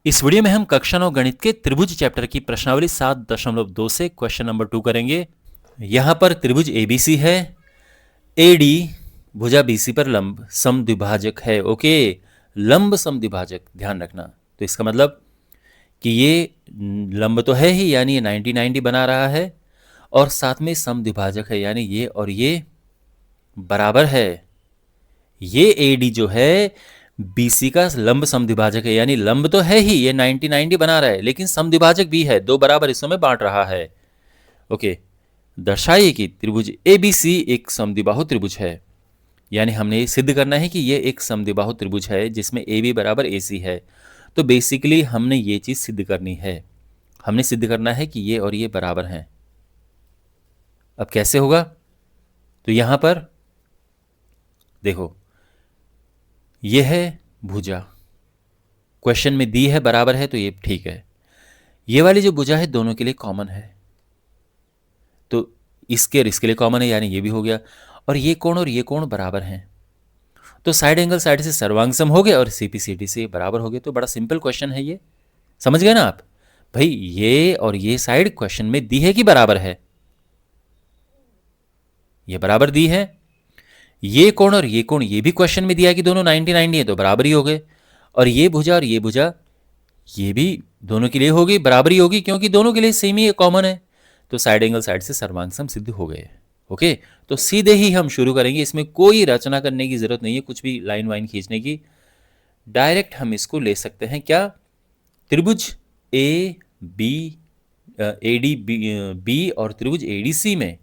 इस वीडियो में हम कक्षा 9 गणित के त्रिभुज चैप्टर की प्रश्नावली 7.2 से क्वेश्चन नंबर 2 करेंगे। यहां पर त्रिभुज एबीसी है, एडी भुजा बीसी पर लंब समद्विभाजक है। ओके, लंब समद्विभाजक ध्यान रखना। तो इसका मतलब कि ये लंब तो है ही, यानी ये 90-90 बना रहा है, और साथ में समद्विभाजक है, यानी ये और ये बराबर है। ये एडी जो है बीसी का लंब समद्विभाजक है, यानी लंब तो है ही, ये 90-90 बना रहा है, लेकिन समद्विभाजक भी है, दो बराबर हिस्सों में बांट रहा है। ओके, दर्शाइए कि त्रिभुज एबीसी एक समद्विबाहु त्रिभुज है। यानी हमने ये सिद्ध करना है कि ये एक समद्विबाहु त्रिभुज है जिसमें ए बी बराबर ए सी है। तो बेसिकली हमने ये चीज सिद्ध करनी है, हमने सिद्ध करना है कि ये और ये बराबर हैं। अब कैसे होगा? तो यहां पर देखो, ये है भुजा, क्वेश्चन में दी है बराबर है, तो ये ठीक है। ये वाली जो भुजा है दोनों के लिए कॉमन है, तो इसके और इसके लिए कॉमन है, यानी ये भी हो गया। और ये कोण बराबर हैं, तो साइड एंगल साइड से सर्वांग सम हो गए और सीपीसीटी से बराबर हो गए। तो बड़ा सिंपल क्वेश्चन है ये, समझ गए ना आप? भाई ये और ये साइड क्वेश्चन में दी है कि बराबर है? ये बराबर दी है। ये कोण और ये भी क्वेश्चन में दिया है कि दोनों 90-90 है, तो बराबर ही हो गए। और ये भुजा ये भी दोनों के लिए होगी, बराबरी होगी, क्योंकि दोनों के लिए सेम ही कॉमन है। तो साइड एंगल साइड से सर्वांग सिद्ध हो गए। ओके, तो सीधे ही हम शुरू करेंगे, इसमें कोई रचना करने की जरूरत नहीं है, कुछ भी लाइन वाइन खींचने की। डायरेक्ट हम इसको ले सकते हैं क्या? त्रिभुज ए बी एडी बी और त्रिभुज एडीसी में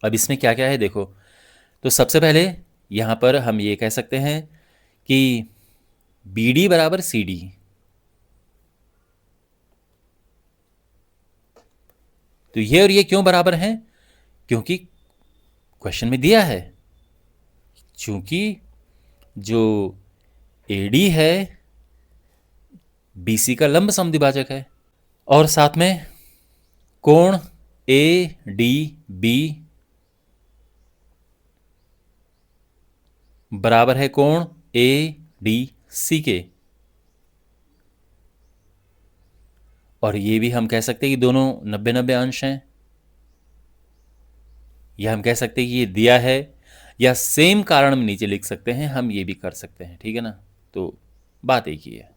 अब इसमें क्या क्या है देखो। तो सबसे पहले यहां पर हम ये कह सकते हैं कि बी डी बराबर सी डी। तो ये और ये क्यों बराबर हैं? क्योंकि क्वेश्चन में दिया है, चूंकि जो एडी है बीसी का लंब समद्विभाजक है, और साथ में कोण ए डी बी बराबर है कोण ए डी सी के। और ये भी हम कह सकते हैं कि दोनों 90-90 अंश हैं, या हम कह सकते हैं कि ये दिया है, या सेम कारण में नीचे लिख सकते हैं, हम ये भी कर सकते हैं, ठीक है ना? तो बात एक ही है।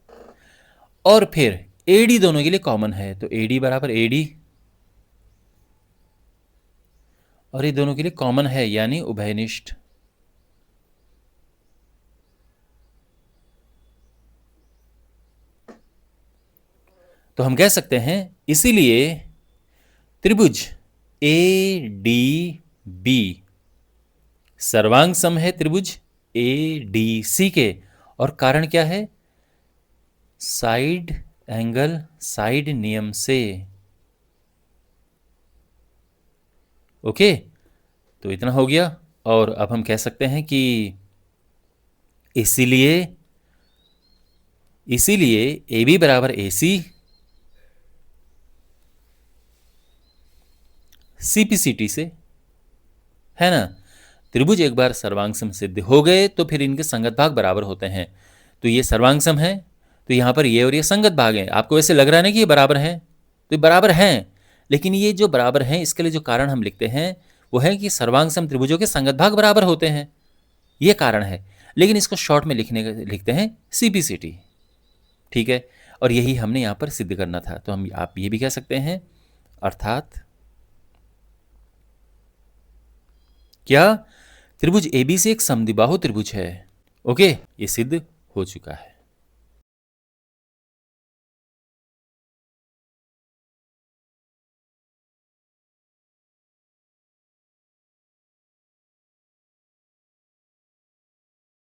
और फिर एडी दोनों के लिए कॉमन है, तो एडी बराबर एडी, और ये दोनों के लिए कॉमन है, यानी उभयनिष्ठ। तो हम कह सकते हैं इसीलिए त्रिभुज ए डी बी सर्वांग सम है त्रिभुज ए डी सी के। और कारण क्या है? साइड एंगल साइड नियम से। ओके, तो इतना हो गया। और अब हम कह सकते हैं कि इसीलिए ए बी बराबर ए सी, सीपीसीटी से, है ना? त्रिभुज एक बार सर्वांगसम सिद्ध हो गए तो फिर इनके संगत भाग बराबर होते हैं। तो ये सर्वांगसम है, तो यहां पर ये और ये संगत भाग हैं। आपको वैसे लग रहा है ना कि ये बराबर हैं, तो ये बराबर हैं, लेकिन ये जो बराबर हैं इसके लिए जो कारण हम लिखते हैं वो है कि सर्वांगसम त्रिभुजों के संगत भाग बराबर होते हैं, ये कारण है। लेकिन इसको शॉर्ट में लिखते हैं सीपीसीटी, ठीक है? और यही हमने यहां पर सिद्ध करना था। तो हम आप ये भी कह सकते हैं, अर्थात क्या त्रिभुज एबीसी एक समद्विबाहु त्रिभुज है। ओके, ये सिद्ध हो चुका है।